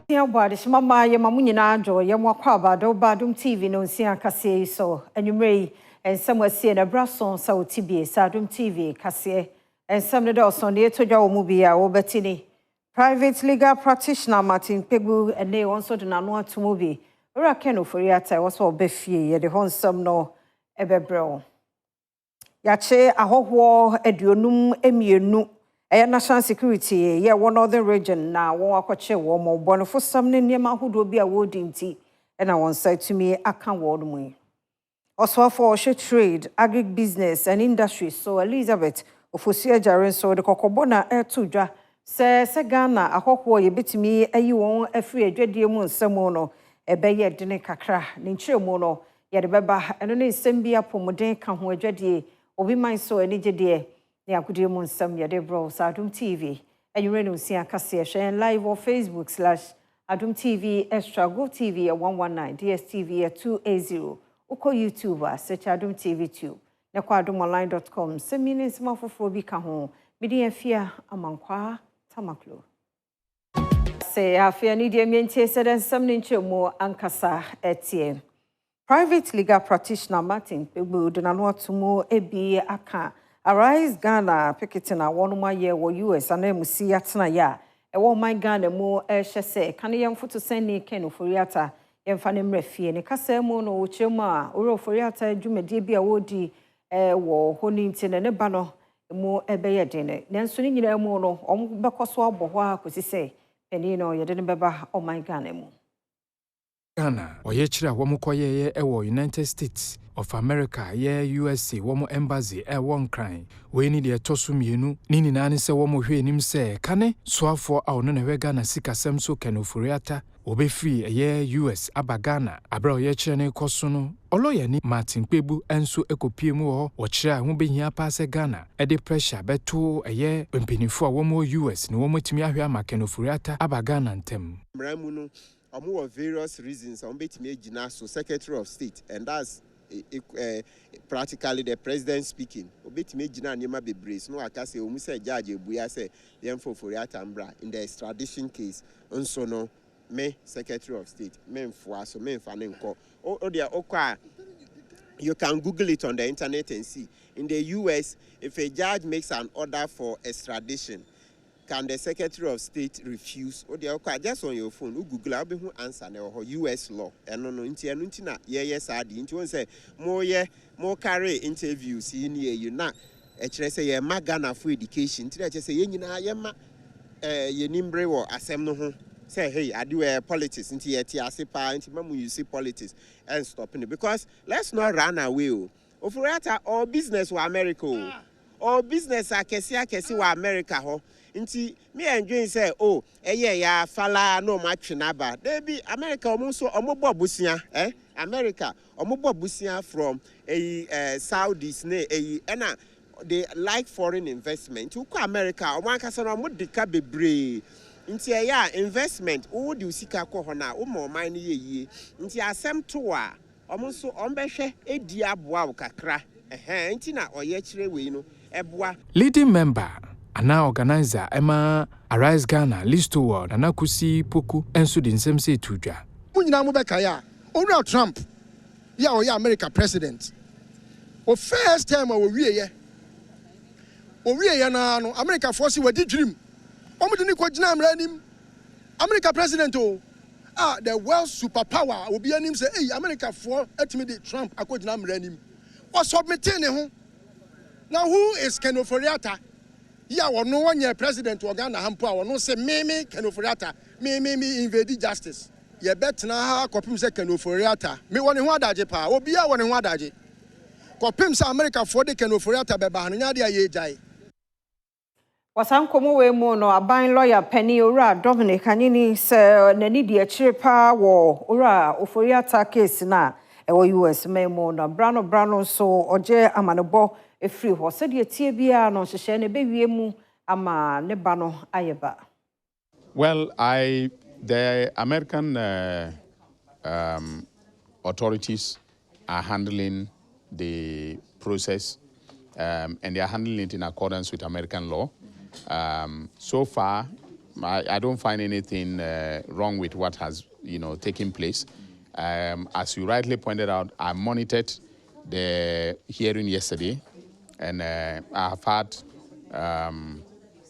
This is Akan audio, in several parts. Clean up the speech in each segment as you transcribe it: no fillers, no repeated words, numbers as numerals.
Body, Mama, your Mamunina, your Mwakaba, Badum TV, no Sia Cassie, so, and you may, and somewhere seeing a brasson, so TB, Sadum TV, Cassie, and some of those on the Tojo Mubia, Obertini. Private legal practitioner Martin Pegu, and they also do not know to movie. Or I can for Yata was for Befi, the Honsum no Ebebro. Yache, a hot war, Edionum, Emienu. National security, one other region now, one kwache more born for some name who do be a wooden tea, and I want say to me, I can't word me. Also for trade, agribusiness, and industry, so Elizabeth, Ofosia Jaren, so the Cocobona air to dra, say Ghana, a hawk war, you bit me, a you won't a free a dready moon, Samono, a bayer dinner cacra, Nincho mono, yet a baba, and only Sembia Pomodin come who a dready, or be my so any dear. Ya kudi mun sam ya debro sa Adom TV. And you reno see a cassia share live on Facebook / Adom TV Extra Go TV at 119 DSTV at 280. Uko YouTuber search Adom TV 2. Nakwa AdomOnline.com. Semini small for bika home. Midi fear amankwa tamaklo. Say afia ni dia mientie said and some ninche mo ankasa etie. Private legal practitioner Martin Pegu donanwa tumo ebi aka. Arise Ghana picketing a 1 more year or US and then we see yatna ya. A woman Ghana more shese. Can you young to send me Ken for yata? Yan fanim refi and a cassamo no chema or for yata jume debia wodi war honing and a bano more ebea dinner. Then soon you mono on Bacoswa boha could say. And you know you didn't beba oh my Ghana. Ghana or yechira womukoye ewo United States of America USA womo embassy one crying we need a tosum yenu nini nani se womo hwe nim se kane soafo a ono na Ghana sikasem so kenofuriata obe free US aba Ghana abra oyechire ne koso no oloye ni Martin Pebu enso ekopie mu ho ochira ho behia pa se Ghana e de pressure beto mpinifo a womo US ni womo timi ahwe ama kenofuriata aba Ghana ntem mramu no various reasons betimi agina so Secretary of State, and that's practically the president speaking. Obetime gina niema bebre no aka say omu say judge ebuya say dem for atambra in the extradition case nso no me Secretary of State me mfoa so me mfa ne nko o dia okwa. You can Google it on the internet and see. In the US, if a judge makes an order for extradition, can the Secretary of State refuse? Or they are just on your phone. Google, I'll be who answer now. US law. And no, intina. Yes, I did. You say more carry interviews in here. You not. Actually, say you're Magana for education. Today, I say you know you nimbre or asem no. Say hey, I do politics. Into here, tiasipa. Into mamu you see politics and stopping it because let's not run away. Ofurata all business wa America. All business akesi wa America ho. Nti me enjoy say oh ya fala no matchinaba they be America omuso omobo busia America omobo busia from Saudis ne ena they like foreign investment uko America omankasa no modika bebre nti ya investment wo di usika ko ho na wo mo man ne yeye nti asem to a omuso ombehwe edi aboa kakra nti na oye kire we no eboa leading member Ana organizer Emma Arise Ghana list word anakusi poku enso de nsem se tudwa. Munyina mo beka ya. Onura Trump ya o ya America president. O first time o wie ye. O wie ye na no America force wadi dream. Omo de ni ko gina amranim. America president o. The world superpower obi anim say hey America for etimi de Trump akogina amranim. O submit ne ho. Now who is Kenoforiata? Yeah, no one year president to Ghana Hampo, no say me Kenoforiata, me invade justice. Ye bet na copim se Kenoforiata. Me one in wadaje pa, obia one in wadaje. Copim sa America for the Kenoforiata beba, nyadia ye jai. Wasankomo we mo no aban lawyer Penny Ora Dominic Anini se nani di achiripa wo Ora Oforiata case na ewo US memo na brano so oje amanobo efri ho se de tie bia no hyehyɛ ne bewie mu ama ne ba no ayeba. Well, the American authorities are handling the process and they are handling it in accordance with American law. So far, I don't find anything wrong with what has, taken place. As you rightly pointed out, I monitored the hearing yesterday, and I have had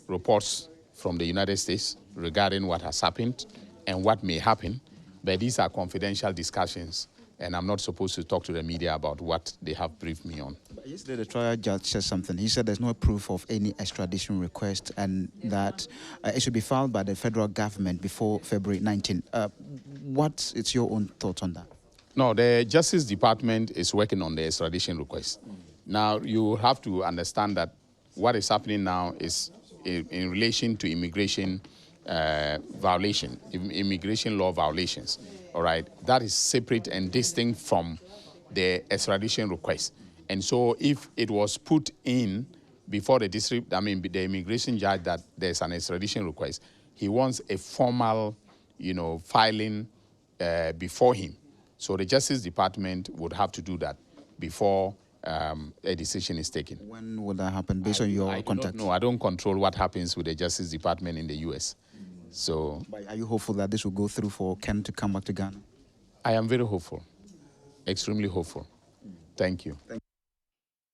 reports from the United States regarding what has happened and what may happen, but these are confidential discussions, and I'm not supposed to talk to the media about what they have briefed me on. But yesterday, the trial judge said something. He said there's no proof of any extradition request and that it should be filed by the federal government before February 19. What is your own thoughts on that? No, the Justice Department is working on the extradition request. Now, you have to understand that what is happening now is in relation to immigration immigration law violations, all right? That is separate and distinct from the extradition request. And so if it was put in before the the immigration judge that there's an extradition request, he wants a formal, filing before him. So the Justice Department would have to do that before a decision is taken. When will that happen based on your contact? No, I don't control what happens with the Justice Department in the U.S. So, but are you hopeful that this will go through for Ken to come back to Ghana? I am very hopeful, extremely hopeful. Thank you.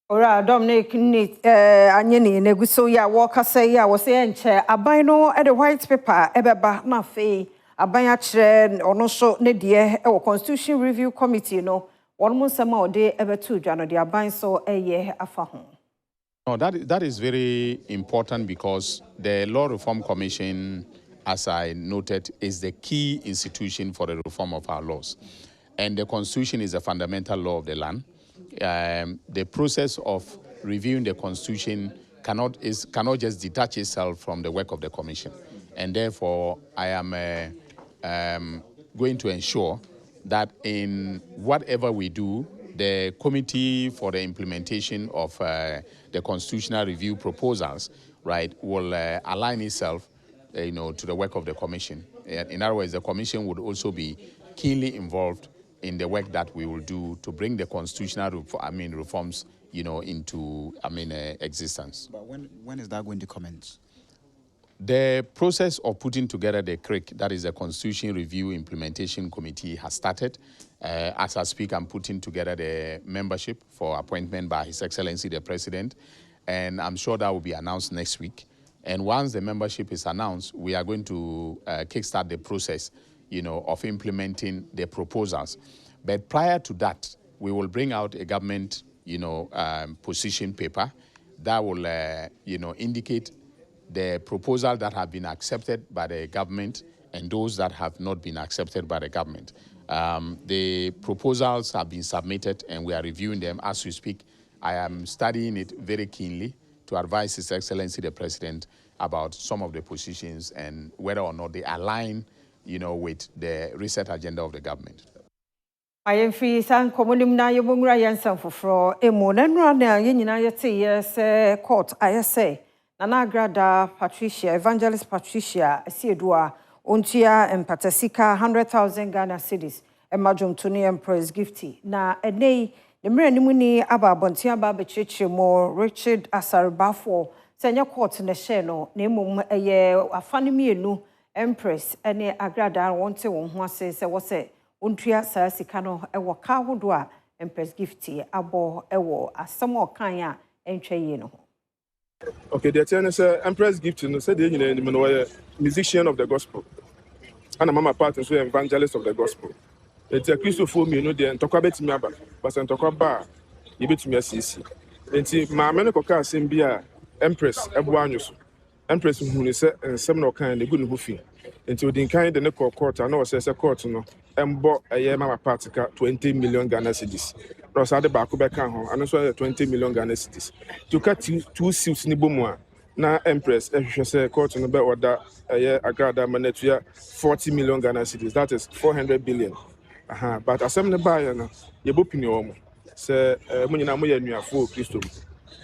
Ora Dominic ni anyeni neguso ya woka say ya was enche aban no e the white paper ebeba na fe aban a kire ono so ne de e Constitution Review Committee no one mo sama ode ebetu dwa no de aban so eye afa ho. No, that is very important because the Law Reform Commission, as I noted, is the key institution for the reform of our laws. And the Constitution is a fundamental law of the land. The process of reviewing the Constitution cannot just detach itself from the work of the Commission. And therefore, I am going to ensure that in whatever we do, the Committee for the Implementation of the Constitutional Review proposals, right, will align itself, to the work of the Commission. In other words, the Commission would also be keenly involved in the work that we will do to bring the constitutional reforms, into existence. But when is that going to commence? The process of putting together the CRIC, that is the Constitution Review Implementation Committee, has started. As I speak, I'm putting together the membership for appointment by His Excellency the President, and I'm sure that will be announced next week. And once the membership is announced, we are going to kickstart the process, of implementing the proposals. But prior to that, we will bring out a government, position paper that will, indicate the proposals that have been accepted by the government and those that have not been accepted by the government. The proposals have been submitted and we are reviewing them as we speak. I am studying it very keenly to advise His Excellency the President about some of the positions and whether or not they align, with the reset agenda of the government. I am free san komunim na yebongra yansan foforo emo na nura na yenyina yete yes court ayese na agrada Patricia Evangelist Patricia Esiedua ontua empatasika 100,000 Ghana cedis emajum to ne Empress Gifty na enei the mmeranimu ni aba abontia ba bechiche mo Richard Asarbafo senya court ne share no na emom eye afanimienu Empress ene agrada wonte won ho ase se wo se ontua saa sika no ewo ka hodo a Empress Gifty abo ewo asem okan a entwa ye no. Okay, the attorney said Empress Gifty no said the musician of the gospel. And a mama part so evangelist of the gospel. It's a Christopher me no dey ntokwa betimi aba, but ntokwa ba ye betimi asisi. Enti ma me no koka asem bia Empress ebo anyoso. Empress hu ni say nsem no kan na gu ne ho fi. Enti odin kan de ne court na o say court no embo eye mama part ka 20 million Ghana cedis. No sa de ba ko be kan ho, ano so 20 million Ghana cedis. To cut two suits ni bomu a na Empress ehwehwe say court no be order eye agrada manetua 40 million Ghana cedis. That is 400 billion. But asem ne ba ya no ye bopini omo say mo nyina mo ya nuafo Kristo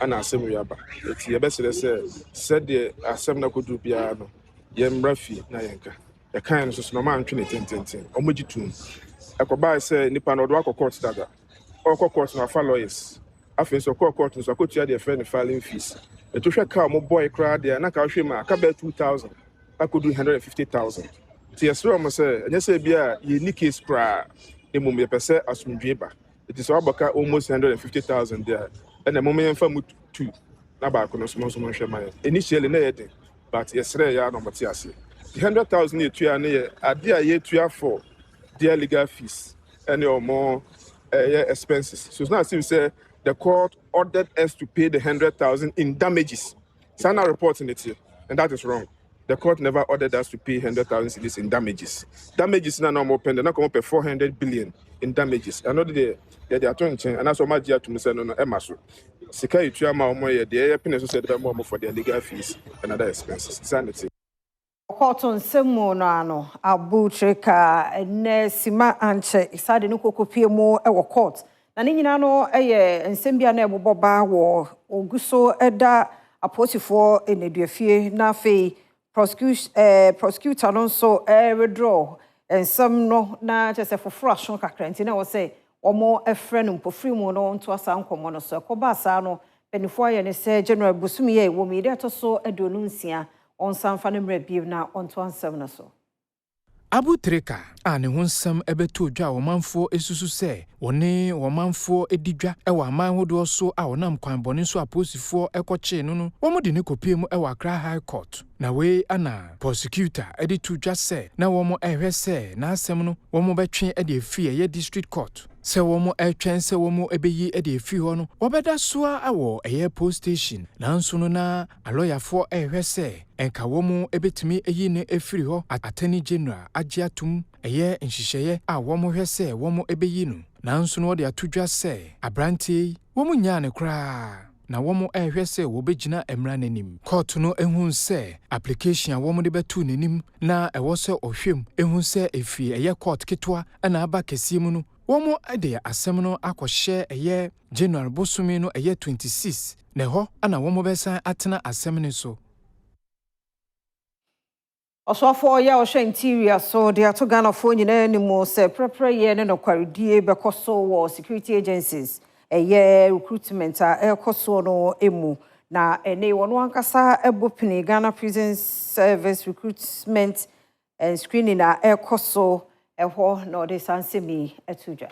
ana asem wi aba eti ye be sere say said the asem na kodu bia no ye mrafi na yenka e kan no so no ma ntwe ne tententen omogitum ekoba say nipa no do akọ dada ọkọ court na fa lawyers afen so court no so akotua de friend filing fees eto hwe ka mo boy kra de na ka hwe ma ka be 2000 could do 150,000. So yes, I'm say, and you say be a unique case cry. The moment you say asumdweba. It is about almost 150,000 there, and the moment you two. Na ba kono so hwe man. Initially na yede, but yesre ya no matiase. The 100,000 you tua na ye ade a ye tua for their legal fees and your more expenses. So now see say the court ordered us to pay the 100,000 in damages. Sana reporting it here, and that is wrong. The court never ordered us to pay 100,000 cedis in damages. Damages na normal pen, na come pay 400 billion in damages. I know they are trying and that's what my dear to me say no emaso. Sika you tua ma omo ye de pen so say the more for their legal fees and other expenses. Sanity. Court on semo no ano abutreka ne sima anche isade no kokopie mo e wo court. Na ne nyina no eye nsem bia na eboboba wo oguso eda aposifo eneduafie na fe prosecutor no so withdraw ensem no na chese foforo aso kakra nti na wo say omo efre no mpofiri mu no nto asa nkomo no so koba asa no penifo aye ne say general busumi ye wo mi de to so aduonu nsia on sanfa no mrebie na onto ansem na so Abutreka a ne ho nsɛm ɛbɛto dwa wɔmanfo esusu sɛ wɔne wɔmanfo edidwa ɛwɔ aman hodo so a wɔnam kwan bɔne so aposifo ɛkɔkye no wɔn de ne kopie mu ɛwɔ Accra High Court na we ana prosecutor ɛde to dwa sɛ na wɔn ɛhwɛ sɛ na asɛm no wɔn bɛtwe ɛde afi ɛyɛ district court sɛ wɔn ɛtwɛn sɛ wɔn ɛbɛyi ɛde afi hɔ no wɔbɛda soa awɔ ɛyɛ post station nanso no na alɔyafo ɛhwɛ sɛ enka wɔn ɛbɛtumi ɛyi ne afiri hɔ attorney general agye atum ɛyɛ nhyehyɛeɛ a wɔn hwɛ sɛ wɔn ɛbɛyi no nanso no wɔde atodwa sɛ abrantie wɔn nyaa ne koraa na wɔn ɛhwɛ sɛ wɔbɛgyina emra n'anim court no ehun sɛ application a wɔn de bɛto n'anim na ɛwɔ sɛ ɔhwɛm ehun sɛ efi ɛyɛ court ketewa ɛna aba kɛseɛ mu no wɔn ɛde asɛm no akɔhyɛ ɛyɛ January bosome no ɛyɛ 26 na hɔ ana wɔn bɛsan atena asɛm ne so. Osofo ya ohwe interior so de ato Ghana fo nyina animu se prepare ye ne nokwaredie bekoso wo security agencies recruitment a ekoso no emu na ene wono ankasa ebopini Ghana Prison Service recruitment and screening na ekoso eho no de sansemi etuja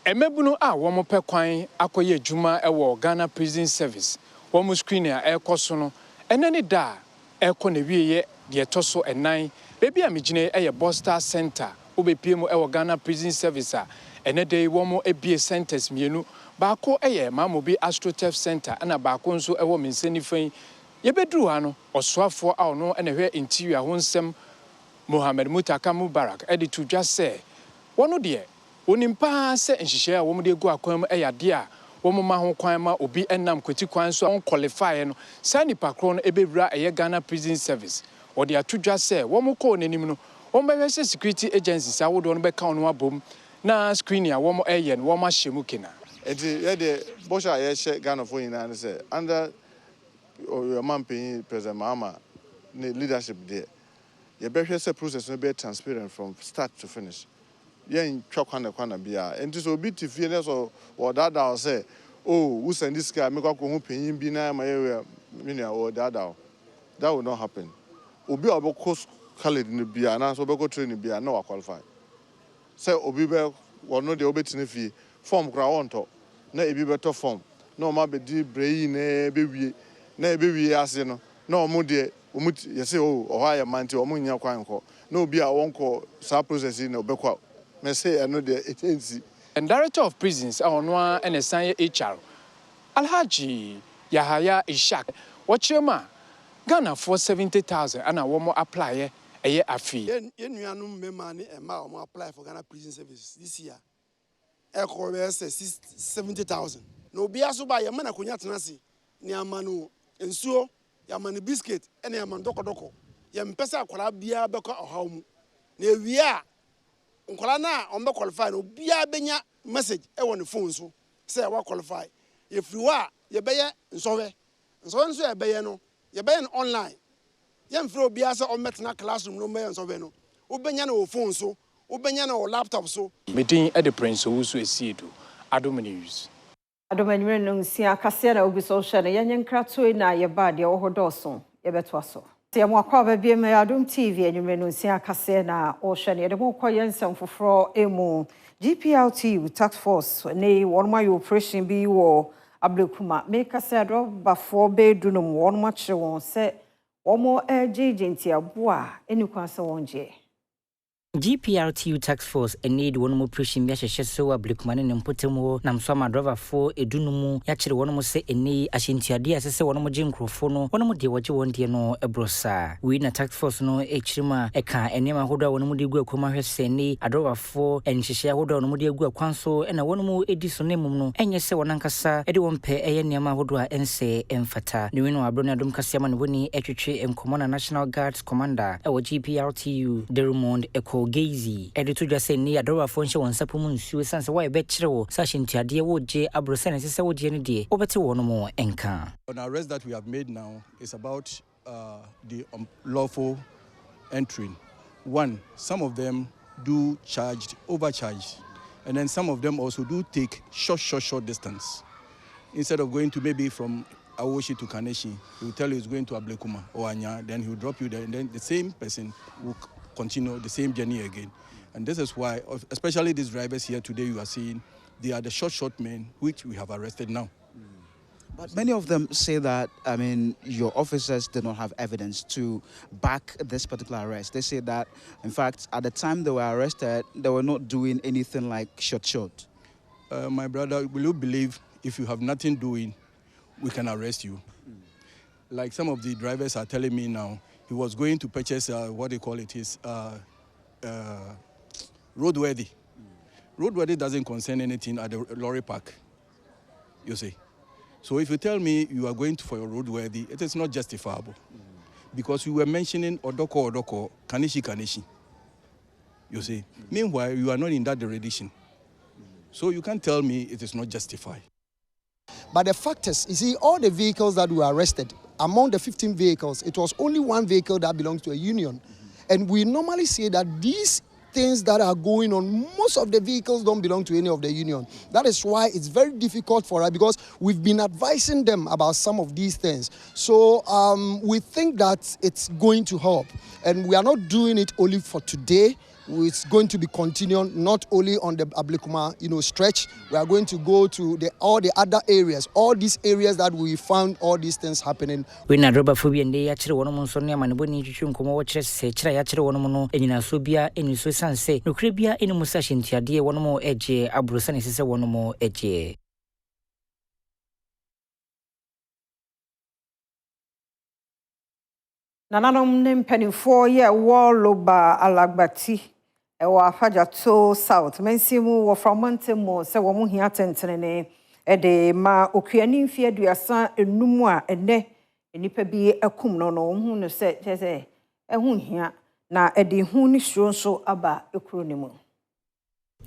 Emebunu a womo pe kwan akoye adwuma ewo Ghana Prison Service womo screening a ekoso no enene da eko na wieye de toso enan baby a megine eye Boster Center obepie mu ewo Ghana Prison Service a ene dey womo ebie centers mienu baako eye Mamobi Astrotef Center ana baako nso ewo mensani fan yebeduru ha no osoafo a ono ene hwe interior ho nsem Mohammed Mutaka Mubarak edi to just say wono de onimpa se nhihye a womo de gu akwan mu eyade a womo ma ho kwan ma obi enam kwati kwan so on qualify no sani pakro no ebewura eye Ghana Prison Service or the atudwa say womo ko nanim no womo se security agencies awodo no beka ono abom na screen ya womo eye no womo ahyemu kina enti ye de bosha ye hye Ghana fo nyina ne say under your man paying President Mahama ne leadership there ye behwe say process no be transparent from start to finish yen twakwana bia enti so obi tifie ne so or dada say oh who send this guy make ko hu panyin bi na ma ye minia or dada that will not happen obi oboko college ni bia na so obeko training bia na wa qualify say obi be wono de obetine fie form kra wonto na ebi beto form na o ma be di brei na be wie na ebe wie ase no na o mu de o mu yese o ho aye manti o mu nya kwan ko na obi a wonko sa process na obekwa me say eno de agency and director of prisons onwa enesan HR Alhaji Yahaya Ishak wachema Ghana for 70,000 ana womo apply eye afi ye nuanum mema ne ema womo apply for Ghana Prison Service this year e ko say 70,000 no obi aso ba ye mana konya tenase ne amano ensuo ya mane biscuit ene ya mandokodoko ye mpesa akwara bia beko ohaw mu na ewia nkola na on be qualify no bia benya message e won phone so say wa qualify if you are ye beye nsowe nso ye beye no ye beye online ye mfre obi asa on metna classroom no beye nsowe no ubenya na o phone so ubenya na o laptop so meeting at the prince so esiedu Adom news Adom no nsia kase na obi so hye na yenye nkrato na ye ba de wo hodoso ye beto aso Tiamo kwa baby me Adom TV enyumre no nsia kase na ohwe ne de mo koye nsem foforo emu GPLT task force ne won ma operation bi wo ablekuma me kase do bafo be dunum won ma kire won se omo agent aboa enikwa se wonje GPLT task force need one more pushing ya sheshe so ablekuma ne mpotemo na msoma driver fo edunumu ya kire won mo se eni ashintiade asese won mo jinkrofo no won mo de waje won de no ebrosa we na task force no echirima eka enema hodo won mo de gu akoma hwese ni adriver fo enhihye hodo won mo de gu akwanso na won mo edi so ne mum no enye se won ankasa ede won pe eye nema hodo a ense emfata ne we no abro na Adom kasema ne woni etwetwe enkomo na National Guards Commander e wo GPLTU Dermond Eko Gazy editor just say ni adora fo nche won sapomu nsuo sanse wa ebe kire wo sa hyentuade wo je abrose na sese wo je ne de obete wo no mo enka. An arrest that we have made now is about the unlawful entry. One, some of them do overcharged, and then some of them also do take short distance. Instead of going to maybe from Awoshi to Kaneshi, he will tell you he's going to Ablekuma or Anya, then he will drop you there, and then the same person will continue the same journey again. And this is why, especially these drivers here today, you are seeing, they are the short men which we have arrested now. But many of them say that, I mean, your officers did not have evidence to back this particular arrest. They say that, in fact, at the time they were arrested, they were not doing anything like short. My brother, will you believe if you have nothing doing, we can arrest you? Like some of the drivers are telling me now, he was going to purchase what they call it is roadworthy. Roadworthy doesn't concern anything at the lorry park, you see. So if you tell me you are going for a roadworthy, it is not justifiable. Because you were mentioning Odoko, Kaneshi, you see. Meanwhile, you are not in that jurisdiction. So you can't tell me it is not justified. But the fact is, you see, all the vehicles that were arrested, among the 15 vehicles, it was only one vehicle that belongs to a union. And we normally say that these things that are going on, most of the vehicles don't belong to any of the union. That is why it's very difficult for us, because we've been advising them about some of these things. So we think that it's going to help. And we are not doing it only for today. It's going to be continuing not only on the Ablekuma, stretch. We are going to go to all the other areas, all these areas that we found all these things happening. We na roba phobia ndi ya kire wono mo nso ne manebo ni twetwe nkomo wo kire se kire ya kire wono mo no enyina so bia eni so sanse no kire bia eni musa hyentuade wono mo eje abrosa ne sese wono mo eje. Nananom ne mpanimfo ye wo loba alagbati ewa Afajato South mensimu wo from Montemo se wo mu hia tentenene ede ma okuani mfie aduasa enum a ene enipa bi akum no hu no se ehu hia na ede hu ni huro nso aba ekuro ne mu.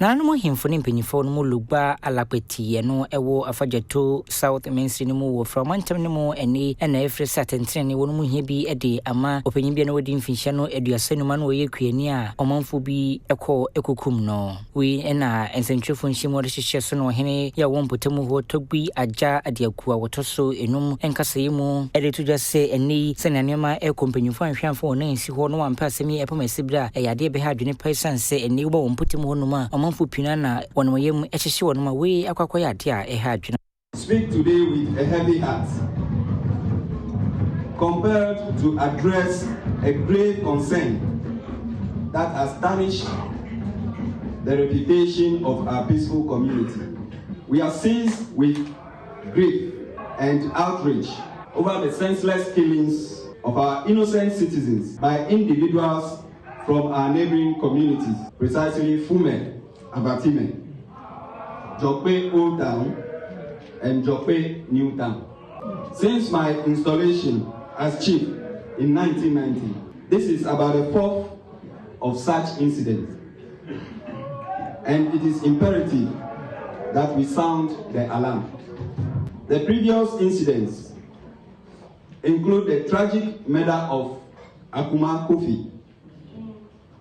Nananom himfo ne mpanyimfo no mu lugba alapeti no ewo Afajato South mainstream mu wo from Montem ne mu eni na efre satentene ne wono mu hia bi ede ama opanyin bi na wodi mfinhia no aduasanuma no ye kuani a omanfo bi ekokum no we na ensentwefo nhimo de hyehyɛ so no hene ya wo mpotemu ho togbi aja adiakua wotoso enum enkasaye mu ede to just say eni senanema ekompanyimfo anhwanfo na ensi ho no ampa asemi epamasibra eyade be ha adwene paisanse eni wo bo mpotemu ho numa Speak today with a heavy heart, compelled to address a grave concern that has tarnished the reputation of our peaceful community. We are seized with grief and outrage over the senseless killings of our innocent citizens by individuals from our neighboring communities, precisely Fume, Abatime, Jokpe Old Town, and Jokpe New Town. Since my installation as chief in 1990, this is about a fourth of such incidents. And it is imperative that we sound the alarm. The previous incidents include the tragic murder of Akuma Kofi,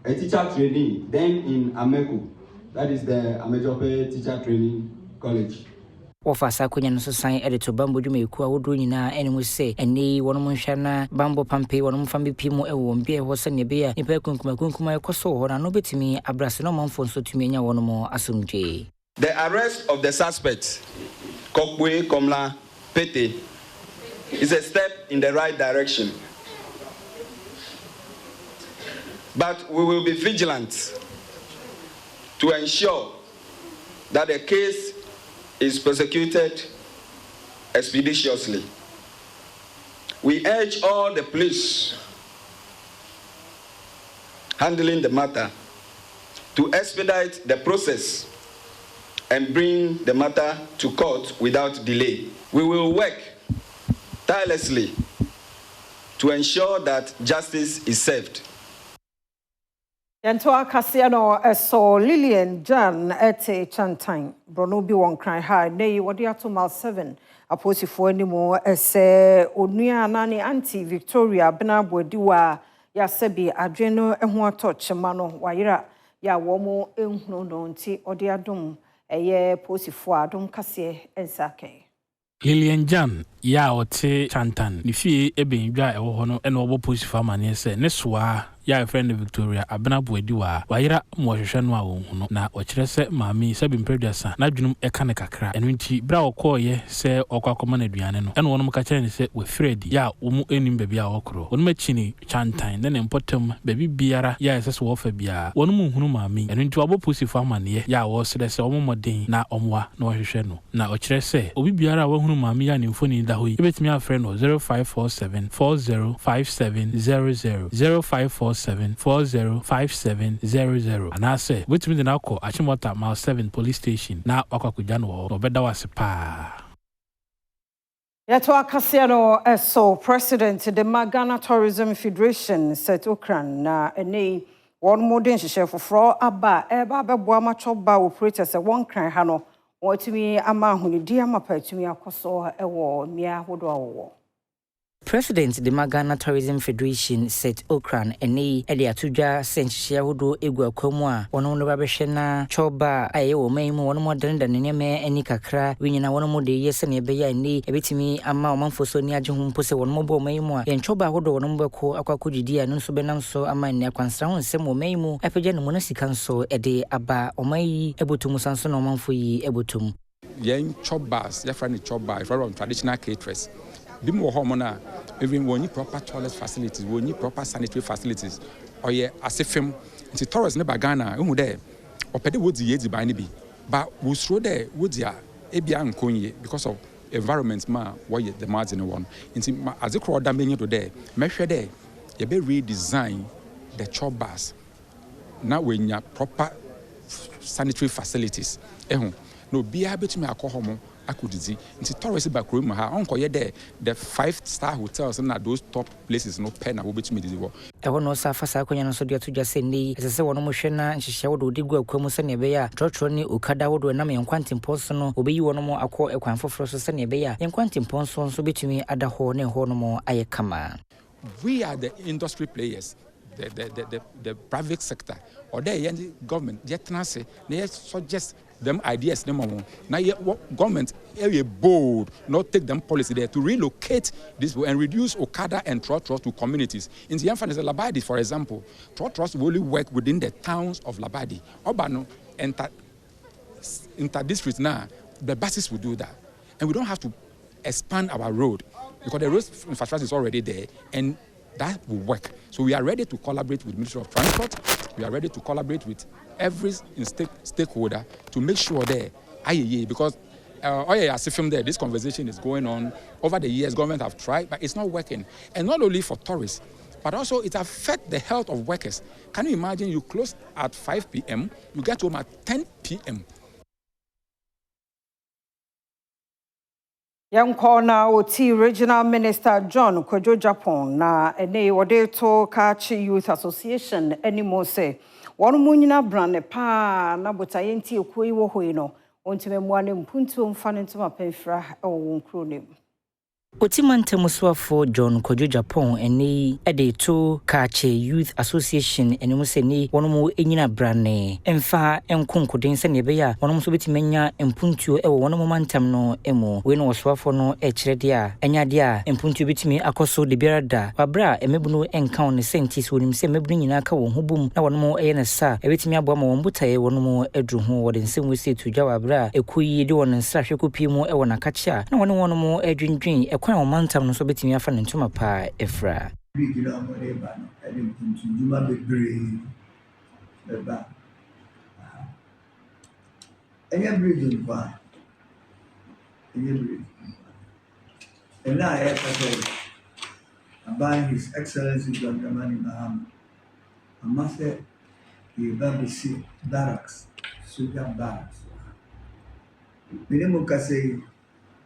a teacher trainee, then in Ameku. That is the Amejope Teacher Training College. Wofa sa konya no so san edito bambo dwuma eku ahodo nyina ene mu se ene wono mo hwa na bambo pampe wono mo fambe pimu ewo mbi ho se ne be ya nipa kunkuma ekoso ho na no betimi abrase no manfo nso tumi enya wono mo asomdwe. The arrest of the suspect, Kokwe Komla Pete, is a step in the right direction. But we will be vigilant to ensure that the case is prosecuted expeditiously. We urge all the police handling the matter to expedite the process and bring the matter to court without delay. We will work tirelessly to ensure that justice is served. Yanto akase no eso Lillian Jan ete Chantan Brono bi won kran ha nei wode ato mal 7 aposifo animo ese onua nani anti Victoria bena bodiwa ya sebi adweno eho atochema no wayira ya wo mo ehunu no nti ode adom eye posifo adom kase ensake. Lillian Jan ya ote Chantan ni fie ebenjwa ewo ho no ene obo posifo amane se ne soa ya friend Victoria abena boadiwa wayira mohwehwe no a wonhu na okirese maami sabi mpredwasa na dwunum eka ne kakra eno nti bra okoye se okwakoma na duane no ene wonom ka kire ne se we Fred ya omu enim baby a okro wonom akini Chantan ne nempotem baby biara ya esese wo fa bia wonom hunu maami eno nti obo posifo amane ya wo sede se omo moden na omwa na ohwehwe no na okirese obi biara wo hunu maami ya ne mfoni da hoyi ebetimi a friend no 0547 405700 0547405700 anase wetimi de na ko Achimota Mile 7 police station na akwakuja no obeda wase pa. Yato akase no eso president the Ghana Tourism Federation set okran na ene won modern hye foforo aba eba beboa machoba operators e won kran ha no wotimi ama hunidi ama patumi akoso ewo mia hodo awo. President the Ghana Tourism Federation set okran ene ede atudwa senchia hodo egu akwamu a wono no babehwe na choba aye wo maimu wono modern da ne me ani kakra winyina wono mo de yese ne be ya ene ebetimi ama omanfoso ni agye humpo se wono mo bo maimu a yen choba hodo wono mo beko akwakodidi anu nso benam so ama ne akwansra ho nsem wo maimu apagya no mo na sika nso ede aba omayi ebotum sanso na omanfo yi ebotum yen chobas ya frani choba from traditional caterers bim wo hormona even when you proper toilet facilities when you proper sanitary facilities or ye asifem nti tourists ne bagana ehu de opede wodi ye di ban bi ba wo sro de wodi a ebia nkonye because of environment ma wo ye the margin one nti azikro da menye do de mehwe de ye be redesign the chobas na wenya proper sanitary facilities ehu no bia betumi akohomo akudidi nti tourists ba krom ha onko ye de the 5-star hotels na those top places no pen na wo betumi didi wo ewo no sa fasa akonya no so de atudwa se nei esese wono mo hwe na nhihye wodo odigu akwamu se ne be ya trotro ni okada wodo na yenkwantimpo so no obeyi wono mo akọ ekwan foforo so se ne be ya yenkwantimpo so betumi ada ho ne ho no mo ayekama. We are the industry players, the private sector or the government yet say they suggest them ideas them now government area bold not take them policy there to relocate this and reduce okada and trotros to communities in the infancy Labadi for example trotros will only work within the towns of Labadi Obano inter districts now the buses will do that and we don't have to expand our road because the road infrastructure is already there and that will work. So we are ready to collaborate with the Ministry of Transport. We are ready to collaborate with every stakeholder to make sure that because as if there, this conversation is going on over the years. Government have tried, but it's not working. And not only for tourists, but also it affects the health of workers. Can you imagine you close at 5 p.m., you get home at 10 p.m. Yanko na oti Regional Minister John Kojo Japan na ene wode to Kachi Youth Association animo se wonu munyina brand pa na botaye nti ekoi wo hoi no ontime muane mpuntu mfa ne ntoma pemfra e wo nkro nem. Otimantemuswafo John Kojo Japan eni ede to Kache Youth Association eni museni wonomu enyina brane emfa enkonkoden se ne beya wonomu so betimenya empuntuo ewo wonomu mantam no emu we no oswafo no ekyerede a enyade a empuntuo betimi akoso de biarada wabra emebuno enka ne sentis wonim se mebuno nyina ka won hobum na wonomu eye ne sa ebetimi aboa ma won botaye wonomu edru ho wode nsem wese tuja wabra ekoyi de won nsa hwekopie mu ewo na kacha na wonomu edwindwin kwa mantam no so betimi afa ne ntoma pa efra bigina mo e ba no e dem tunjuma bebre ba enya bridge kwa enya bridge and now I about His Excellency John Dramani Mahama I must say the BBC barracks soldier barracks minimum ka say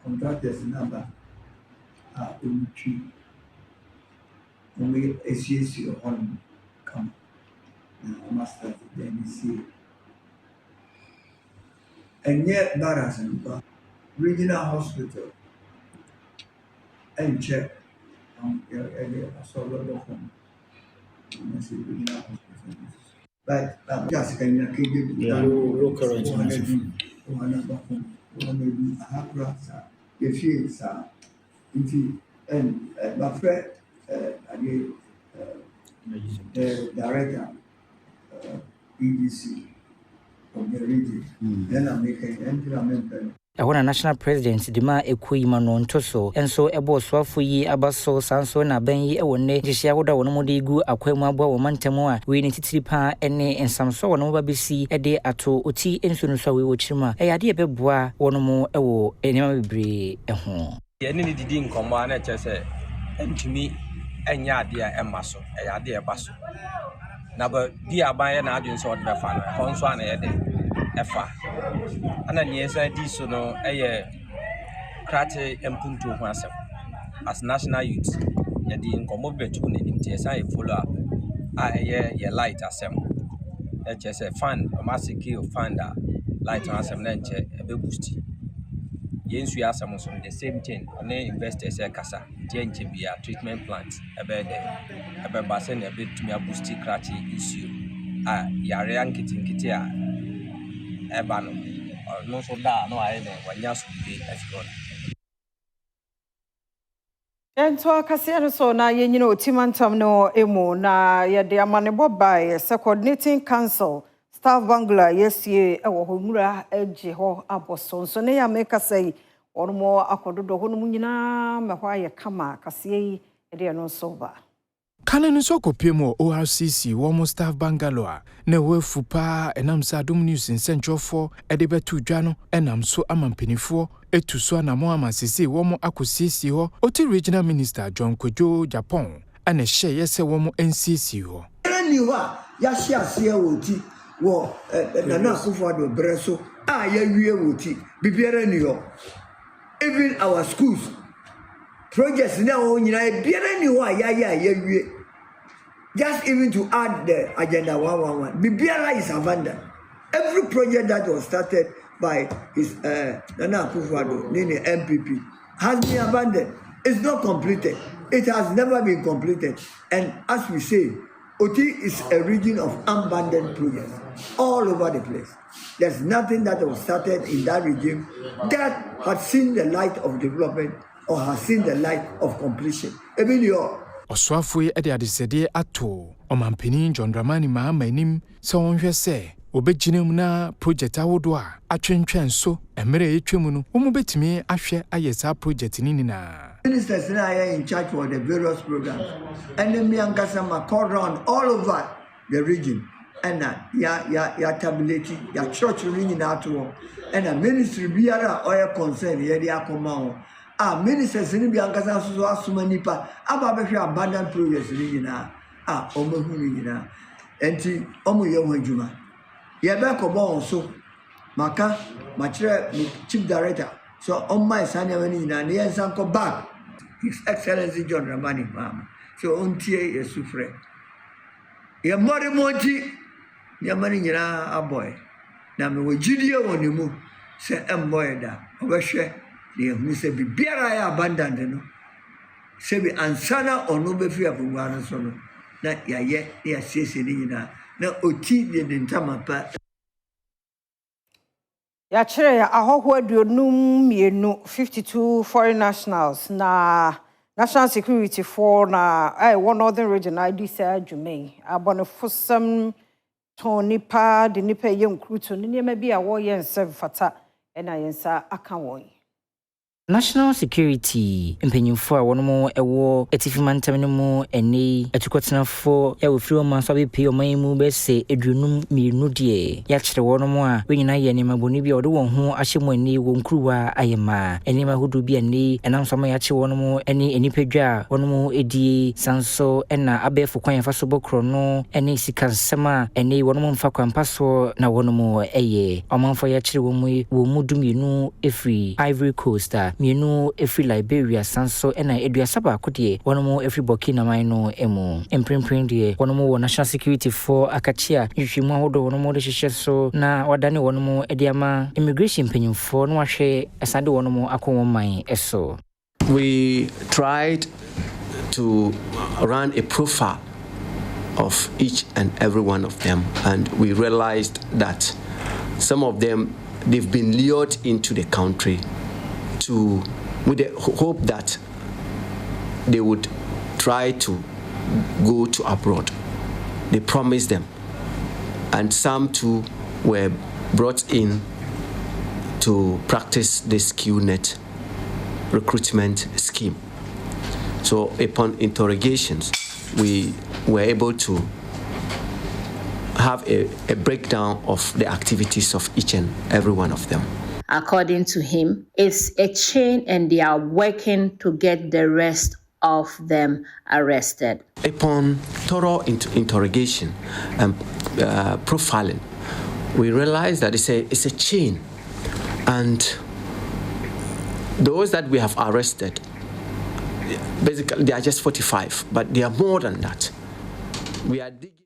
contractors number Uchi, only SCSC on come. Master then see. And yet, Barras regional hospital and check. I saw a lot of them. Regional hospital. But just can you local and my friend, the director, EDC of the region, then I'm making implementation. Wana national president dima ekoyima no ntoso enso ebo swafo yi abaso sanso na ban yi ewone jihia woda wono mode igu akwemu aboa wo mantemu a we ne titiri pa ene ensamso wono ba besi ede ato oti enso no so we wo chirima eyade ebeboa wono mo ewo enema bebre eho ye ne didi nkomo na chese entumi enya ade a emaso eyade ebaso na ba di aban ye na adwen so de befa no honso ana ye de efa ana niesa di so no eye krate empuntu ho asem as national youth ye di nkomo betu ne dimtie san e follow up a ye light asem e che se fund o masiki o fund a light asem na nche ebe boost yensu asem so the same thing na investors e kasa tie nche bia treatment plant ebe de ebe base na ebe tumi boost krate issue a yare ankiti a eba no no so da no aye ne wanya so bi escrow Ento kase no so na yenyina otimantam no emu na ye de amanebo by coordinating council staff bangla yesie ewo homura eje ho aboso so ne ya meka sei onomo akododo ho no nyina mehwa ye kama kase yi de no so ba Kane nso kopiem ORCC womo staff Bangalore na wefu pa enam sa Adom News nsentwofo ede betu dwa no enam so amampenifo etu so anamo amasisi womo akosisi ho oti regional minister John Kojo Japan ana hye yese womo NCC ho ni wa ya hye ase woti wo nana akufado breso a ya wie woti bibiara ni ho even our schools projects now nyina biara ni ho ya wie just even to add the agenda 111 bibiara is abandoned every project that was started by his Nana Akufo-Addo Nini MPP has been abandoned. It's not completed. It has never been completed. And as we say, Oti is a region of abandoned projects all over the place. There's nothing that was started in that region that has seen the light of development or has seen the light of completion. Even your Oswafo ye ade adesede ato omampeni John Dramani Mahama nim se wonhwe se obeginem na project awodo a atwentwen so emere etwemu no wo betimi ahwe ayesa project ni nina ministers na are in charge for the various programs and then me ankasa ma call round all over the region and ya tabulate ya church ring na ato and a ministry biara oil concern ye dia akoma ministers ni bi ankasa so asoma nipa aba behwe abandon projects ni nyina omohu ni nyina enti omo ye ho adwuma ye be ko bon so maka machire chief director so on my sanya wani nyina ne yensan ko back His Excellency John Dramani Mahama so ontie ye sufre ye mori monti ye mani nyina aboy na me wajidie wonimu se emboy da obehwe The who say be biara abandoned no. Say be ansana or no be free of one so na ya sese ni na oti de ntama pa. Ya chere ya ahoho aduonum mienu 52 foreign nationals na national security for na one northern region ID say adwumai abone fosam ton nipa de nipa yem kruto ne niam bi a wo yen serve fata na yensa aka won. National security mpenyimfo a wono ewo etifimantam no mu eni atukotenafo ya wofiri o manso abepe o manmu be se edunum mienu de ya kire wono mu a wenyina ye ne maboni bi a ode won ho ahyemu ani wonkruwa ayema eni mahudu bi ani enam so ma ya kire wono mu eni enipadwa wono mu edi sanso ena abefo kwan fa so bokro no eni sikansema eni wono mu mfa kwampa so na wono mu eye omanfo ya kire wo mu dumienu efri Ivory Coast mienu efri Liberia sanso ena eduasaba akode wonomo efri Burkina Faso emu emprempren de wonomo wo national security for akachia yihwimu ahodo wonomo de hyehyɛ so na wadane wonomo ediama immigration penyimfo no ahwe asade wonomo akonwoman eso. We tried to run a profile of each and every one of them, and we realized that some of them, they've been lured into the country with the hope that they would try to go to abroad. They promised them, and some too were brought in to practice this QNet recruitment scheme. So upon interrogations, we were able to have a breakdown of the activities of each and every one of them. According to him, it's a chain and they are working to get the rest of them arrested. Upon thorough interrogation and profiling, we realized that it's a chain, and those that we have arrested, basically they are just 45, but they are more than that. We are digging.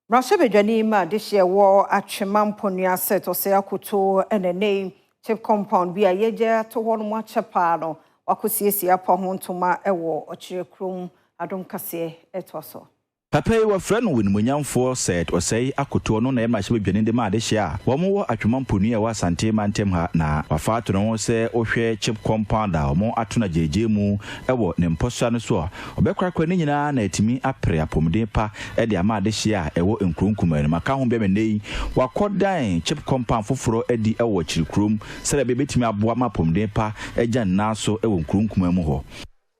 Brashebedwani ma dehye wo atwema mponua set ose akoto enene chip compound bi ayeje to ho no achepa no wakosiesie apa ho ntoma ewo ochirekrum Adom kase etoso. Papa wa friend win munyamfo set osei akoto no na e mahye bedwane de ma adehye a wo mo atwema mponua wa Asante mantem ha na wafa ato no se ohwe chip compound a wo atona jeje mu ewo ne mposa no so obekrakwa ni nyina na etimi apre apomden pa e de ama adehye a ewo nkronkuma no maka ho be menei wakodan chip compound foforo edi ewo chirikrum sele be betimi aboa ma apomden pa eja nna so ewo nkronkuma mu ho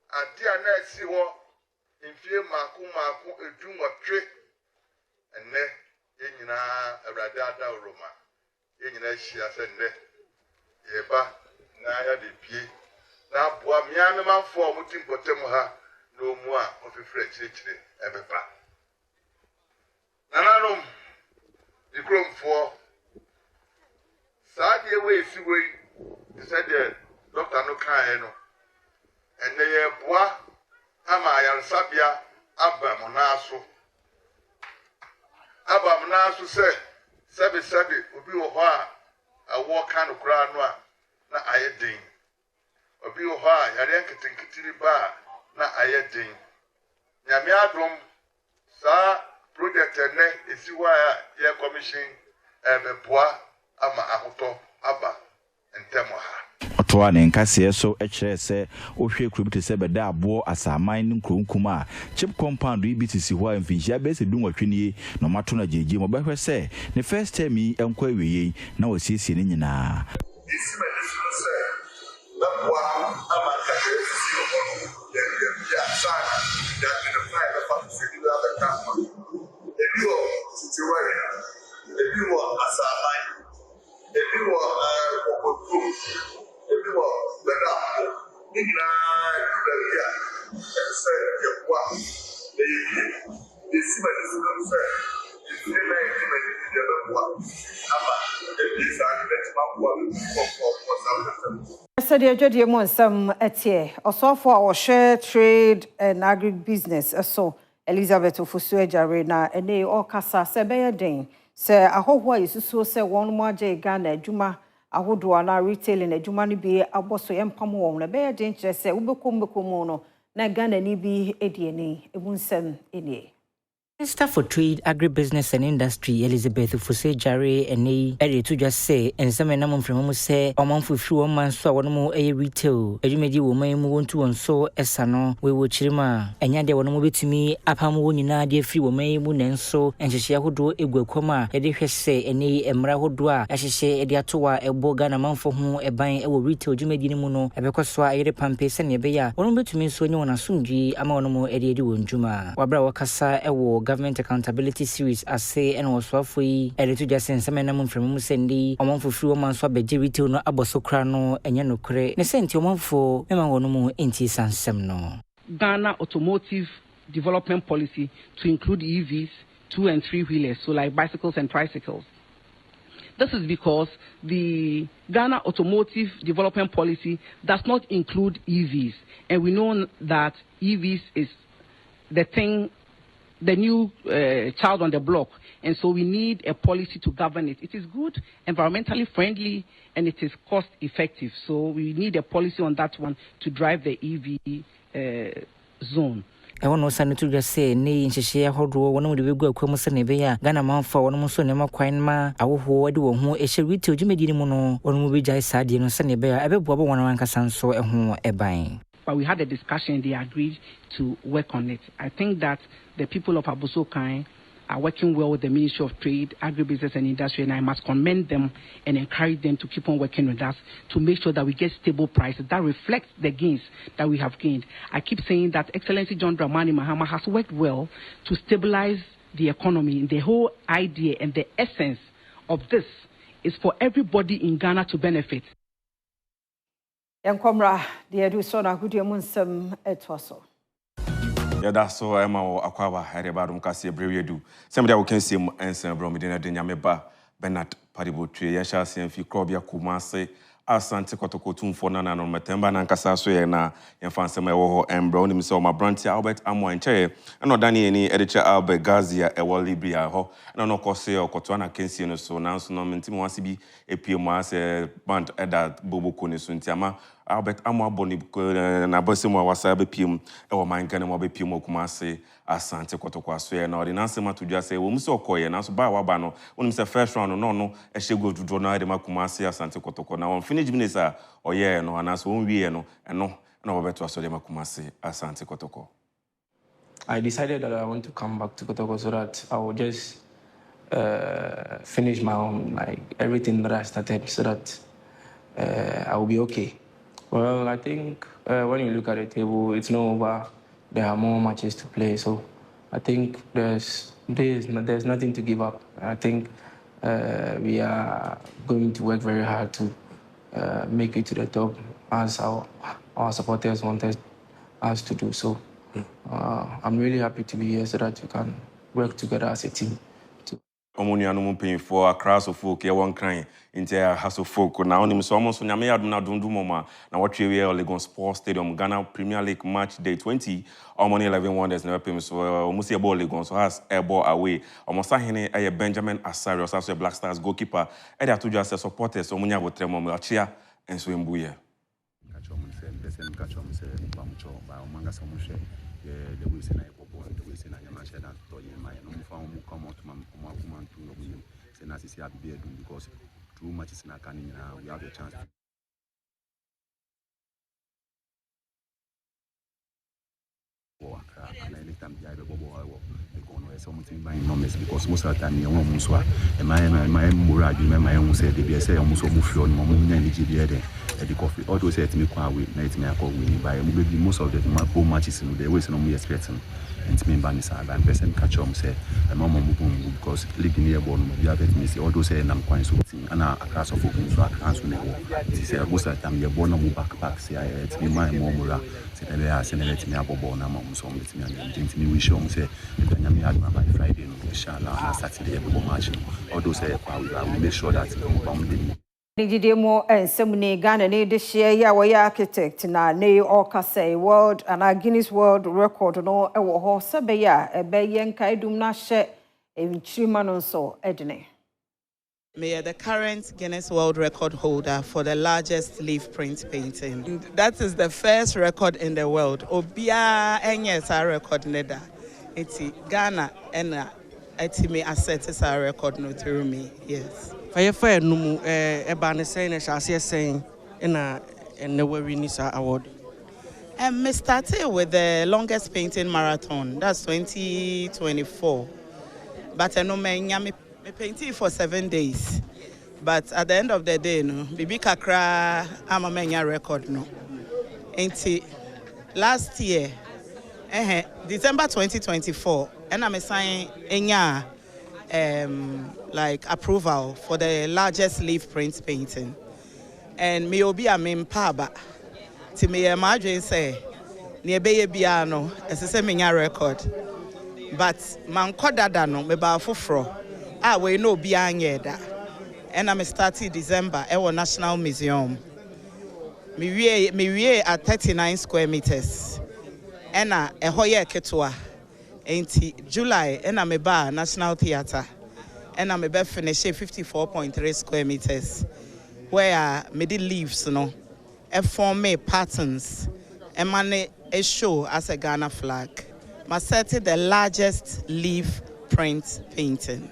ade ana esi ho mfie mako edumotwe enne yenyina awrade ada oroma yenyina hia se nne yeba na ya de pie na aboa miame manfo omuti mpotem ha no mu a ofifre chirechire ebepa nananom dikromfo saade we esiwe said the doctor no kan no enne ye boa ama ayarsabia abamunaso se sabi obi wo ho a awo kan kura no a na ayedin obi wo ho a yare nkitinkitiri ba na ayedin nyame adom sa project ene esiwa ya commission ebeboa ama ahoto aba ntemo ha otoa ne nkase so ekire se ohwe kurubite se beda abo asaman nkronkum a chip compound ibitisi ho amfinhia be se dunwatwe nie no mato na jeje mo behwe se ne first time yi enkwa wiye na wasiesie ne nyina Said the judge some etie also for our share trade and agribusiness so Elizabeth Ofusu Ejare na ene okasa sebeye den se ahoho isusu se won mo agye Ghana adwuma ahodo na retailing adwuma no bi aboso yempam wo na be de nkyere se ubekom no na Ghana ni bi edieni ebunsem enie. Minister for Trade, Agribusiness and Industry, Elizabeth Fuse Jare, and they to just say, and some number from say, a month for few months, so one more a retail. A remedy woman move to and so as sano, we will chirima, and yet they will move to me, upon one in a dear few women, moon and so, and she shall do a good comma, a dear say, and a mrahodua, as she say, a diatua, a bogan amount for whom a buying a retail, you may dinimuno, a because I a pampes and a bear, one to me so no one assumed amono a dear doing Juma, Wabra Wakasa, a war. Government Accountability Series as say and was free and to just send some number from Musendi, a month for few months for Bejirito no Abosokrano and Yanokre, and sent your month for Emma Wonomo Inti San Semno. Ghana Automotive Development Policy to include EVs, 2- and 3-wheelers, so like bicycles and tricycles. This is because the Ghana Automotive Development Policy does not include EVs, and we know that EVs is the new child on the block, and so we need a policy to govern it. It is good, environmentally friendly, and it is cost effective. So we need a policy on that one to drive the EV zone. I want to just say, nay, and share how do one of the big Comus and Nevea, Ghana Mount for one Musso Nema Quine, our who do who a shall read to Jimmy Dimono, or movie Jai Sadi and Sunny Bear, ever Bobo one Ranka Sanso and home a buying. But we had a discussion, they agreed to work on it. I think that the people of Abosokai are working well with the Ministry of Trade, Agribusiness and Industry, and I must commend them and encourage them to keep on working with us to make sure that we get stable prices that reflect the gains that we have gained. I keep saying that Excellency John Dramani Mahama has worked well to stabilize the economy. The whole idea and the essence of this is for everybody in Ghana to benefit. Yankomra, the do so na good munsem etwaso. Yeah, that's so I'm akwawa Herebadum Cassia Brewedu. Somebody I can see and Sam Bromidina Dinyameba, Bernard Paribo Tree, Yashas and Ficrobia Kumase, Asante Kotokotun for Nana on Matemba and Casaso na Yanfansema Oho and Brown himself, my branch Albert Amo and Chair, and not Danny any editor Albert Gazia, a wall Libria ho, and no Cosse or Cotana Kensian so now so no Mentimo wants to be a PMAS band at that Bobo Kunisuntiama. Albert Amo Boni na Bosimo Wasabe Pim, or mine can be Pimo Kumase, Asante Kotokwaso, and ordinance to just say, Wumso Koya, and also Bawabano, when Mr. First round, no, I should go to Jonah de Makumasi, Asante Kotoko. Now, finish Minister, or yeah, no, and as one we no, and no better to Asole Makumasi, Asante Kotoko. I decided that I want to come back to Kotoko so that I will just finish my own, like everything that I started, so that I will be okay. Well, I think when you look at the table, it's not over. There are more matches to play, so I think there's nothing to give up. I think we are going to work very hard to make it to the top, as our supporters wanted us to do. So I'm really happy to be here so that we can work together as a team. Omuniano paying for a class of folk, one crying into a house of folk. Now, only so almost on Yamea do not do mama. Now, what you wear Legon Sports Stadium, Ghana Premier League match day 20, or money 11 wonders never pay so almost a ball Legon, so has air ball away. Almost a Benjamin Asarios, as a Black Stars goalkeeper, and I told you as a supporter, so Munya would tremor Machia and swim buoy. The way I the way I share that to you, my own come out to because too much is not coming now. We have a chance. And anytime I because most of the time you want to my own said the say almost the coffee. All those said to me quite wait, night me I call winning by maybe most of the my matches in the ways no me expecting. And me ban side and person catch up say my mama move because living near born we have it me say all those say I'm quite so and a class of folk so I can't so never. Say most of the time you born no back say it's me my mom say they are saying let me abobo na mom so let me wish you say me had my Friday inshallah and Saturday we match all those say we make sure that we bomb them. Nijidemo Semune Ghana ne de share ya wa architect na ne okase world and Guinness World Record no ewo ho sebe ya ebe ye nka edum na hye nchirima no nso edene. May the current Guinness World Record holder for the largest leaf print painting. And that is the first record in the world. Obia enyesa record neda. Iti Ghana ena eti me asset is a record no through me. Yes. Fire numu eba ne say na shase saying na we win this award. We started with the longest painting marathon. That's 2024. But I know me painted for 7 days. But at the end of the day, no, Bibi Kakra, I'm a record, no. And last year, December 2024, and I'm saying like approval for the largest leaf print painting. And me obi a me mpaba. Ti me imagine say, ni ebeye bia no, ese me nya record. But man kodada no me ba foforo. We no bia anye da. And I'm starting December at National Museum. Me wie at 39 square meters. And a hoye ketua. And July and I'm a National Theatre. And I'm a finish 54.3 square meters. Where middle leaves, no, form patterns, and man a show as a Ghana flag. Maseti the largest leaf print painting.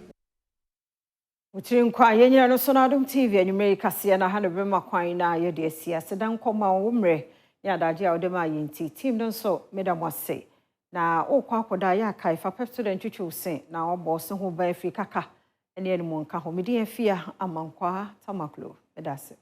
Uchirin kwa yenyira no so na Adom TV enyumre kase na ha no bema kwan na ye de asia sedan koma womre ya daje a odema yenti team no so medam wase na okwa akoda ya kai fa president twetwe sen na obo so ho ba Afrika ka ene enu nka ho medi afia amankwa tamaklo medase